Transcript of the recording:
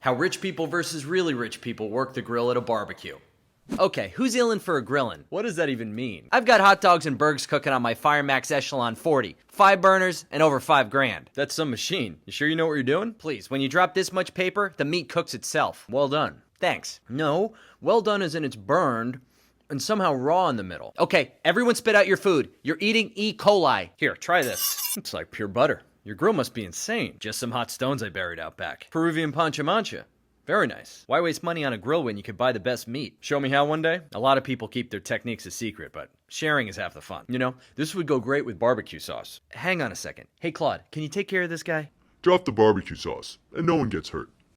How rich people versus really rich people work the grill at a barbecue. Okay, who's illin' for a grillin'? What does that even mean? I've got hot dogs and burgers cooking on my Firemax Echelon 40. 5 burners and over $5,000. That's some machine. You sure you know what you're doing? Please, when you drop this much paper, the meat cooks itself. Well done. Thanks. No, well done as in it's burned and somehow raw in the middle. Okay, everyone spit out your food. You're eating E. coli. Here, try this. It's like pure butter. Your grill must be insane. Just some hot stones I buried out back. Peruvian pancha mancha. Very nice. Why waste money on a grill when you could buy the best meat? Show me how one day? A lot of people keep their techniques a secret, but sharing is half the fun. You know, this would go great with barbecue sauce. Hang on a second. Hey, Claude, can you take care of this guy? Drop the barbecue sauce, and no one gets hurt.